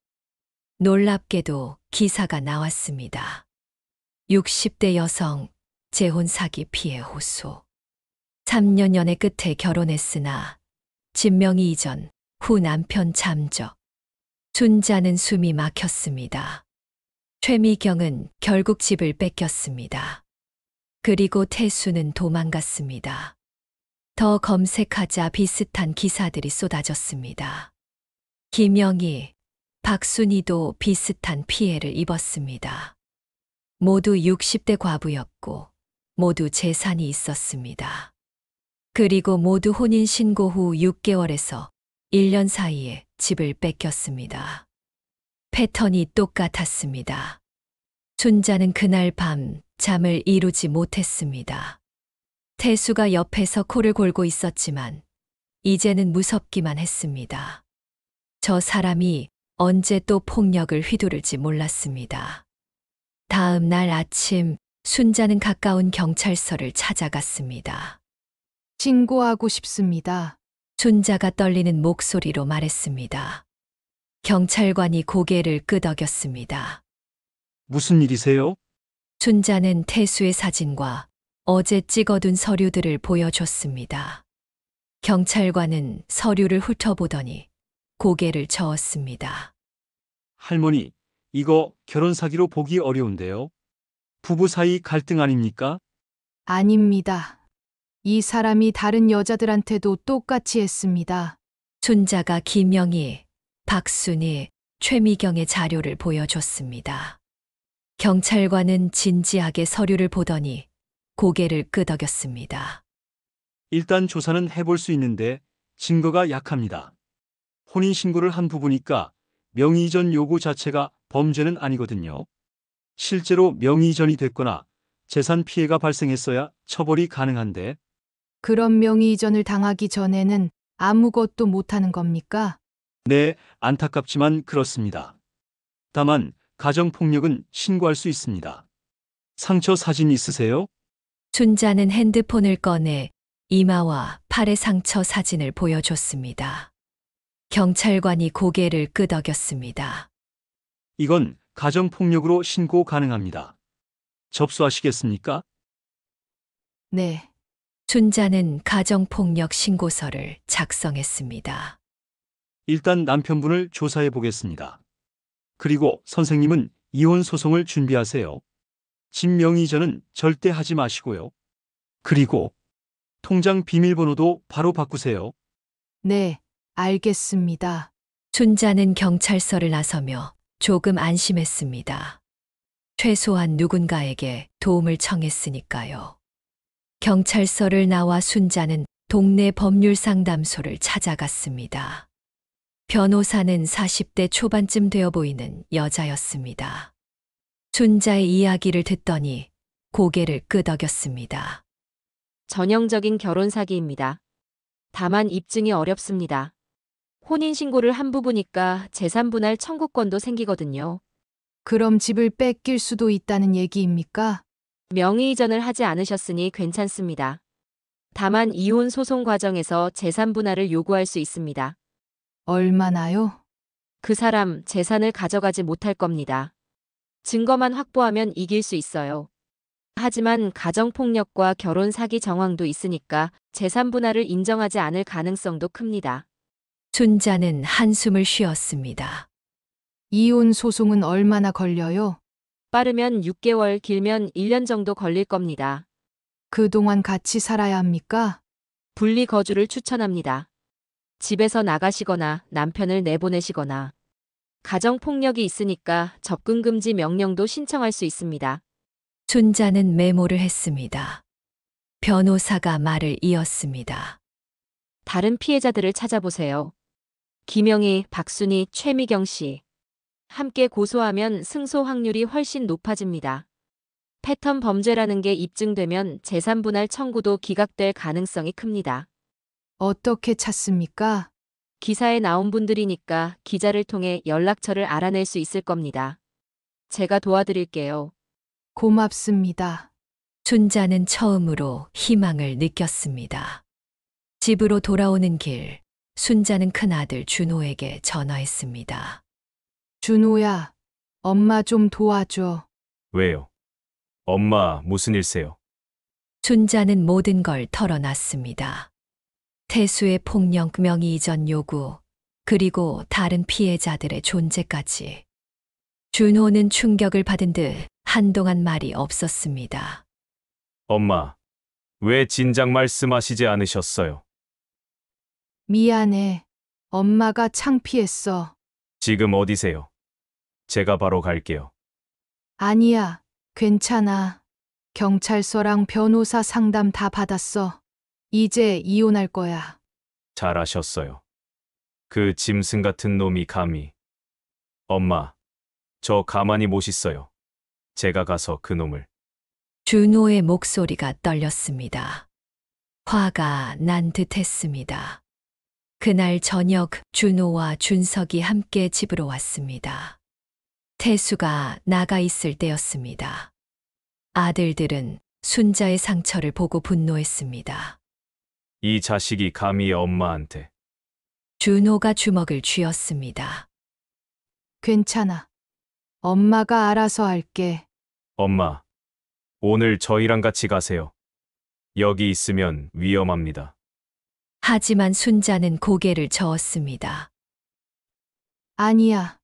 놀랍게도 기사가 나왔습니다. 60대 여성 재혼 사기 피해 호소. 3년 연애 끝에 결혼했으나 진명이 이전 후 남편 잠적. 춘자는 숨이 막혔습니다. 최미경은 결국 집을 뺏겼습니다. 그리고 태수는 도망갔습니다. 더 검색하자 비슷한 기사들이 쏟아졌습니다. 김영희, 박순희도 비슷한 피해를 입었습니다. 모두 60대 과부였고 모두 재산이 있었습니다. 그리고 모두 혼인신고 후 6개월에서 1년 사이에 집을 뺏겼습니다. 패턴이 똑같았습니다. 춘자는 그날 밤 잠을 이루지 못했습니다. 태수가 옆에서 코를 골고 있었지만 이제는 무섭기만 했습니다. 저 사람이 언제 또 폭력을 휘두를지 몰랐습니다. 다음 날 아침 순자는 가까운 경찰서를 찾아갔습니다. 신고하고 싶습니다. 춘자가 떨리는 목소리로 말했습니다. 경찰관이 고개를 끄덕였습니다. 무슨 일이세요? 춘자는 태수의 사진과 어제 찍어둔 서류들을 보여줬습니다. 경찰관은 서류를 훑어보더니 고개를 저었습니다. 할머니, 이거 결혼 사기로 보기 어려운데요. 부부 사이 갈등 아닙니까? 아닙니다. 이 사람이 다른 여자들한테도 똑같이 했습니다. 춘자가 김영희, 박순희, 최미경의 자료를 보여줬습니다. 경찰관은 진지하게 서류를 보더니 고개를 끄덕였습니다. 일단 조사는 해볼 수 있는데 증거가 약합니다. 혼인신고를 한 부부니까 명의이전 요구 자체가 범죄는 아니거든요. 실제로 명의이전이 됐거나 재산 피해가 발생했어야 처벌이 가능한데 그런 명의 이전을 당하기 전에는 아무것도 못하는 겁니까? 네, 안타깝지만 그렇습니다. 다만 가정폭력은 신고할 수 있습니다. 상처 사진 있으세요? 춘자는 핸드폰을 꺼내 이마와 팔의 상처 사진을 보여줬습니다. 경찰관이 고개를 끄덕였습니다. 이건 가정폭력으로 신고 가능합니다. 접수하시겠습니까? 네. 순자는 가정폭력 신고서를 작성했습니다. 일단 남편분을 조사해 보겠습니다. 그리고 선생님은 이혼 소송을 준비하세요. 집 명의 이전은 절대 하지 마시고요. 그리고 통장 비밀번호도 바로 바꾸세요. 네, 알겠습니다. 순자는 경찰서를 나서며 조금 안심했습니다. 최소한 누군가에게 도움을 청했으니까요. 경찰서를 나와 순자는 동네 법률상담소를 찾아갔습니다. 변호사는 40대 초반쯤 되어 보이는 여자였습니다. 순자의 이야기를 듣더니 고개를 끄덕였습니다. 전형적인 결혼 사기입니다. 다만 입증이 어렵습니다. 혼인신고를 한 부부니까 재산 분할 청구권도 생기거든요. 그럼 집을 뺏길 수도 있다는 얘기입니까? 명의 이전을 하지 않으셨으니 괜찮습니다. 다만 이혼 소송 과정에서 재산 분할을 요구할 수 있습니다. 얼마나요? 그 사람 재산을 가져가지 못할 겁니다. 증거만 확보하면 이길 수 있어요. 하지만 가정폭력과 결혼 사기 정황도 있으니까 재산 분할을 인정하지 않을 가능성도 큽니다. 순자는 한숨을 쉬었습니다. 이혼 소송은 얼마나 걸려요? 빠르면 6개월, 길면 1년 정도 걸릴 겁니다. 그동안 같이 살아야 합니까? 분리 거주를 추천합니다. 집에서 나가시거나 남편을 내보내시거나. 가정폭력이 있으니까 접근금지 명령도 신청할 수 있습니다. 순자는 메모를 했습니다. 변호사가 말을 이었습니다. 다른 피해자들을 찾아보세요. 김영희, 박순희, 최미경 씨. 함께 고소하면 승소 확률이 훨씬 높아집니다. 패턴 범죄라는 게 입증되면 재산 분할 청구도 기각될 가능성이 큽니다. 어떻게 찾습니까? 기사에 나온 분들이니까 기자를 통해 연락처를 알아낼 수 있을 겁니다. 제가 도와드릴게요. 고맙습니다. 순자는 처음으로 희망을 느꼈습니다. 집으로 돌아오는 길, 순자는 큰아들 준호에게 전화했습니다. 준호야, 엄마 좀 도와줘. 왜요? 엄마, 무슨 일세요? 순자는 모든 걸 털어놨습니다. 태수의 폭력 명의 이전 요구, 그리고 다른 피해자들의 존재까지. 준호는 충격을 받은 듯 한동안 말이 없었습니다. 엄마, 왜 진작 말씀하시지 않으셨어요? 미안해. 엄마가 창피했어. 지금 어디세요? 제가 바로 갈게요. 아니야, 괜찮아. 경찰서랑 변호사 상담 다 받았어. 이제 이혼할 거야. 잘하셨어요. 그 짐승 같은 놈이 감히. 엄마, 저 가만히 못 있어요. 제가 가서 그 놈을. 준호의 목소리가 떨렸습니다. 화가 난 듯했습니다. 그날 저녁 준호와 준석이 함께 집으로 왔습니다. 태수가 나가 있을 때였습니다. 아들들은 순자의 상처를 보고 분노했습니다. 이 자식이 감히 엄마한테. 준호가 주먹을 쥐었습니다. 괜찮아. 엄마가 알아서 할게. 엄마, 오늘 저희랑 같이 가세요. 여기 있으면 위험합니다. 하지만 순자는 고개를 저었습니다. 아니야.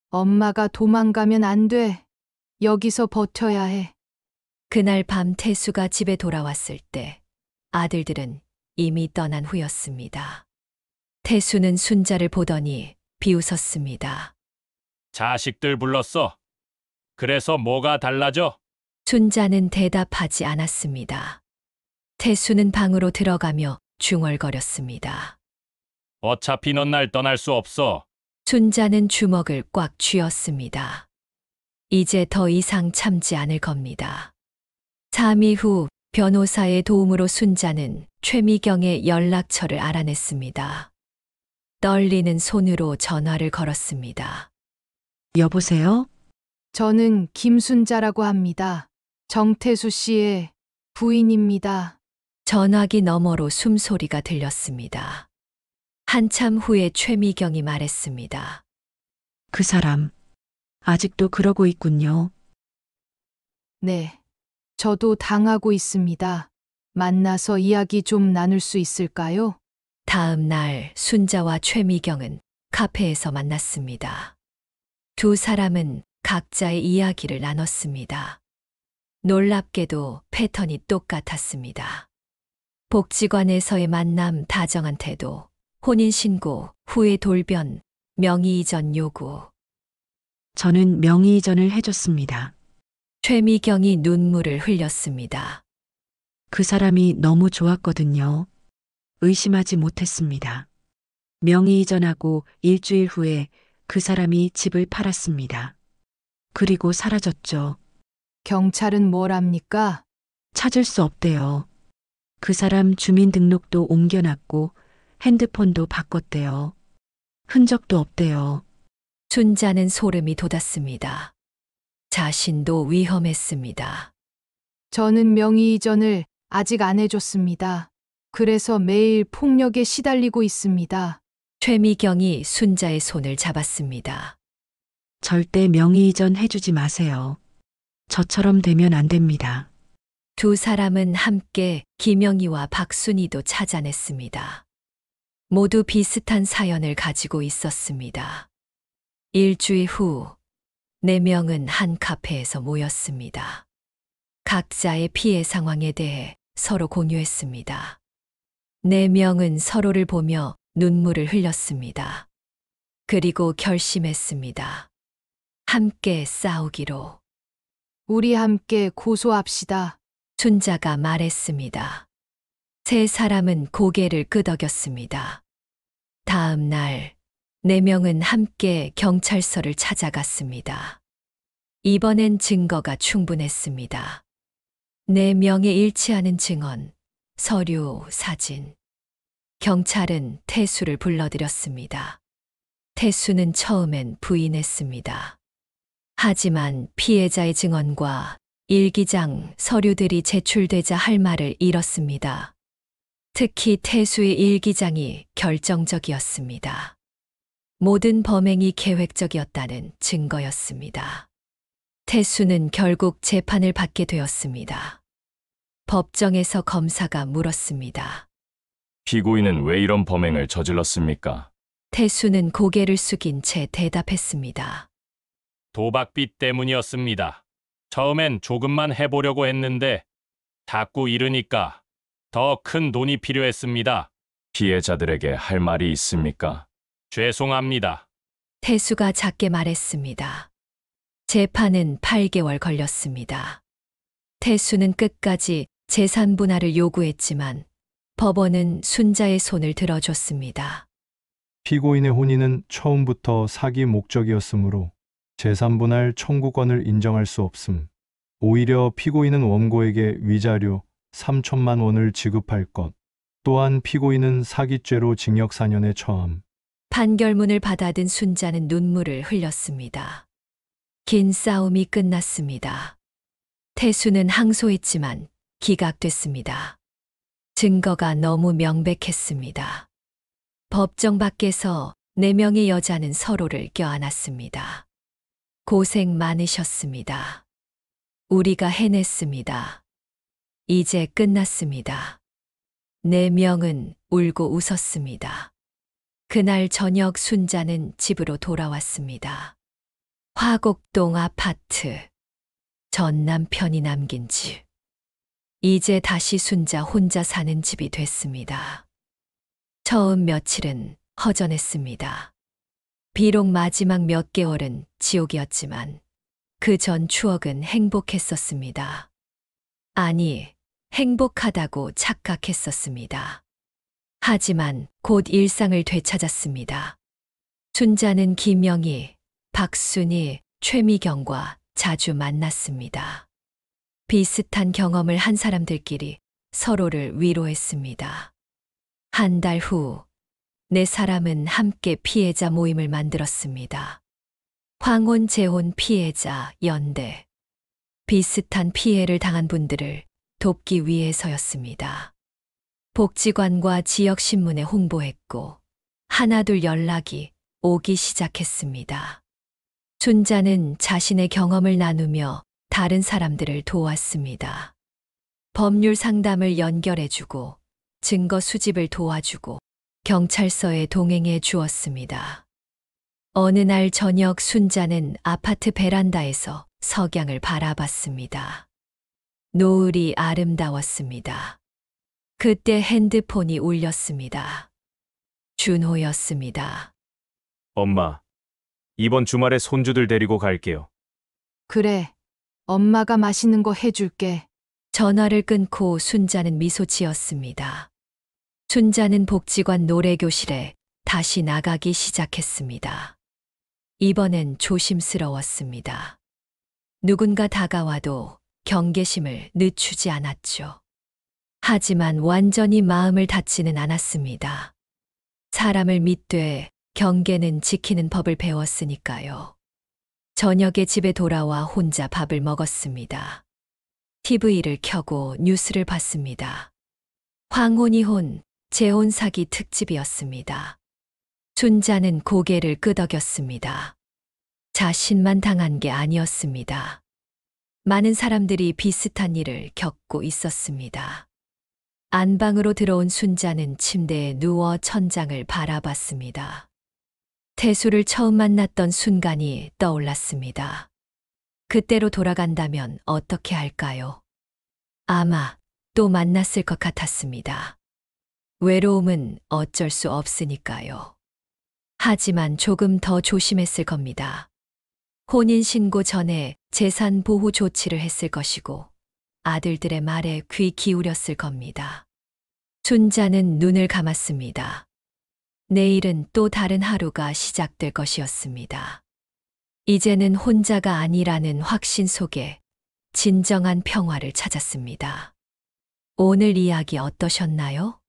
엄마가 도망가면 안 돼. 여기서 버텨야 해. 그날 밤 태수가 집에 돌아왔을 때 아들들은 이미 떠난 후였습니다. 태수는 순자를 보더니 비웃었습니다. 자식들 불렀어. 그래서 뭐가 달라져? 순자는 대답하지 않았습니다. 태수는 방으로 들어가며 중얼거렸습니다. 어차피 넌 날 떠날 수 없어. 순자는 주먹을 꽉 쥐었습니다. 이제 더 이상 참지 않을 겁니다. 3일 후 변호사의 도움으로 순자는 최미경의 연락처를 알아냈습니다. 떨리는 손으로 전화를 걸었습니다. 여보세요? 저는 김순자라고 합니다. 정태수 씨의 부인입니다. 전화기 너머로 숨소리가 들렸습니다. 한참 후에 최미경이 말했습니다. 그 사람, 아직도 그러고 있군요. 네. 저도 당하고 있습니다. 만나서 이야기 좀 나눌 수 있을까요? 다음 날 순자와 최미경은 카페에서 만났습니다. 두 사람은 각자의 이야기를 나눴습니다. 놀랍게도 패턴이 똑같았습니다. 복지관에서의 만남, 다정한 태도, 혼인신고, 후의 돌변, 명의 이전 요구. 저는 명의 이전을 해줬습니다. 최미경이 눈물을 흘렸습니다. 그 사람이 너무 좋았거든요. 의심하지 못했습니다. 명의 이전하고 일주일 후에 그 사람이 집을 팔았습니다. 그리고 사라졌죠. 경찰은 뭘 합니까? 찾을 수 없대요. 그 사람 주민등록도 옮겨놨고 핸드폰도 바꿨대요. 흔적도 없대요. 순자는 소름이 돋았습니다. 자신도 위험했습니다. 저는 명의 이전을 아직 안 해줬습니다. 그래서 매일 폭력에 시달리고 있습니다. 최미경이 순자의 손을 잡았습니다. 절대 명의 이전 해주지 마세요. 저처럼 되면 안 됩니다. 두 사람은 함께 김영희와 박순희도 찾아냈습니다. 모두 비슷한 사연을 가지고 있었습니다. 일주일 후, 네 명은 한 카페에서 모였습니다. 각자의 피해 상황에 대해 서로 공유했습니다. 네 명은 서로를 보며 눈물을 흘렸습니다. 그리고 결심했습니다. 함께 싸우기로. 우리 함께 고소합시다. 순자가 말했습니다. 세 사람은 고개를 끄덕였습니다. 다음 날, 네 명은 함께 경찰서를 찾아갔습니다. 이번엔 증거가 충분했습니다. 네 명에 일치하는 증언, 서류, 사진. 경찰은 태수를 불러들였습니다. 태수는 처음엔 부인했습니다. 하지만 피해자의 증언과 일기장, 서류들이 제출되자 할 말을 잃었습니다. 특히 태수의 일기장이 결정적이었습니다. 모든 범행이 계획적이었다는 증거였습니다. 태수는 결국 재판을 받게 되었습니다. 법정에서 검사가 물었습니다. 피고인은 왜 이런 범행을 저질렀습니까? 태수는 고개를 숙인 채 대답했습니다. 도박빚 때문이었습니다. 처음엔 조금만 해보려고 했는데 자꾸 잃으니까 더 큰 돈이 필요했습니다. 피해자들에게 할 말이 있습니까? 죄송합니다. 태수가 작게 말했습니다. 재판은 8개월 걸렸습니다. 태수는 끝까지 재산 분할을 요구했지만 법원은 순자의 손을 들어줬습니다. 피고인의 혼인은 처음부터 사기 목적이었으므로 재산분할 청구권을 인정할 수 없음. 오히려 피고인은 원고에게 위자료 3천만 원을 지급할 것. 또한 피고인은 사기죄로 징역 4년에 처함. 판결문을 받아든 순자는 눈물을 흘렸습니다. 긴 싸움이 끝났습니다. 태수는 항소했지만 기각됐습니다. 증거가 너무 명백했습니다. 법정 밖에서 4명의 여자는 서로를 껴안았습니다. 고생 많으셨습니다. 우리가 해냈습니다. 이제 끝났습니다. 4명은 울고 웃었습니다. 그날 저녁 순자는 집으로 돌아왔습니다. 화곡동 아파트. 전 남편이 남긴 집. 이제 다시 순자 혼자 사는 집이 됐습니다. 처음 며칠은 허전했습니다. 비록 마지막 몇 개월은 지옥이었지만 그 전 추억은 행복했었습니다. 아니, 행복하다고 착각했었습니다. 하지만 곧 일상을 되찾았습니다. 순자는 김영희, 박순희, 최미경과 자주 만났습니다. 비슷한 경험을 한 사람들끼리 서로를 위로했습니다. 한 달 후, 4사람은 함께 피해자 모임을 만들었습니다. 황혼 재혼 피해자 연대. 비슷한 피해를 당한 분들을 돕기 위해서였습니다. 복지관과 지역신문에 홍보했고, 하나둘 연락이 오기 시작했습니다. 순자는 자신의 경험을 나누며 다른 사람들을 도왔습니다. 법률 상담을 연결해주고 증거 수집을 도와주고 경찰서에 동행해 주었습니다. 어느 날 저녁 순자는 아파트 베란다에서 석양을 바라봤습니다. 노을이 아름다웠습니다. 그때 핸드폰이 울렸습니다. 준호였습니다. 엄마, 이번 주말에 손주들 데리고 갈게요. 그래. 엄마가 맛있는 거 해줄게. 전화를 끊고 순자는 미소 지었습니다. 순자는 복지관 노래교실에 다시 나가기 시작했습니다. 이번엔 조심스러웠습니다. 누군가 다가와도 경계심을 늦추지 않았죠. 하지만 완전히 마음을 닫지는 않았습니다. 사람을 믿되 경계는 지키는 법을 배웠으니까요. 저녁에 집에 돌아와 혼자 밥을 먹었습니다. TV를 켜고 뉴스를 봤습니다. 황혼이혼, 재혼 사기 특집이었습니다. 순자는 고개를 끄덕였습니다. 자신만 당한 게 아니었습니다. 많은 사람들이 비슷한 일을 겪고 있었습니다. 안방으로 들어온 순자는 침대에 누워 천장을 바라봤습니다. 태수를 처음 만났던 순간이 떠올랐습니다. 그때로 돌아간다면 어떻게 할까요? 아마 또 만났을 것 같았습니다. 외로움은 어쩔 수 없으니까요. 하지만 조금 더 조심했을 겁니다. 혼인신고 전에 재산 보호 조치를 했을 것이고 아들들의 말에 귀 기울였을 겁니다. 순자는 눈을 감았습니다. 내일은 또 다른 하루가 시작될 것이었습니다. 이제는 혼자가 아니라는 확신 속에 진정한 평화를 찾았습니다. 오늘 이야기 어떠셨나요?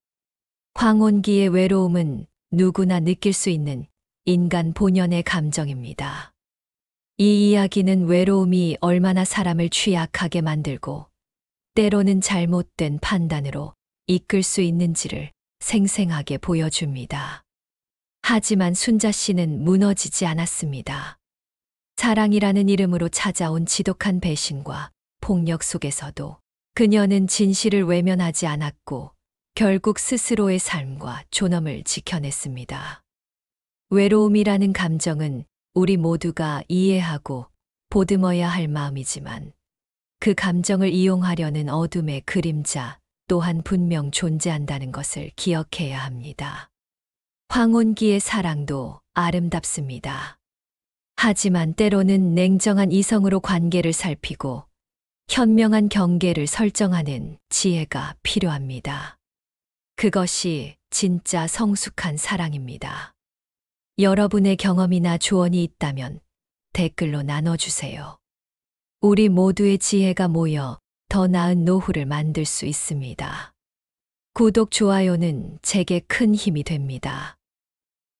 황혼기의 외로움은 누구나 느낄 수 있는 인간 본연의 감정입니다. 이 이야기는 외로움이 얼마나 사람을 취약하게 만들고 때로는 잘못된 판단으로 이끌 수 있는지를 생생하게 보여줍니다. 하지만 순자 씨는 무너지지 않았습니다. 사랑이라는 이름으로 찾아온 지독한 배신과 폭력 속에서도 그녀는 진실을 외면하지 않았고 결국 스스로의 삶과 존엄을 지켜냈습니다. 외로움이라는 감정은 우리 모두가 이해하고 보듬어야 할 마음이지만 그 감정을 이용하려는 어둠의 그림자 또한 분명 존재한다는 것을 기억해야 합니다. 황혼기의 사랑도 아름답습니다. 하지만 때로는 냉정한 이성으로 관계를 살피고 현명한 경계를 설정하는 지혜가 필요합니다. 그것이 진짜 성숙한 사랑입니다. 여러분의 경험이나 조언이 있다면 댓글로 나눠주세요. 우리 모두의 지혜가 모여 더 나은 노후를 만들 수 있습니다. 구독, 좋아요는 제게 큰 힘이 됩니다.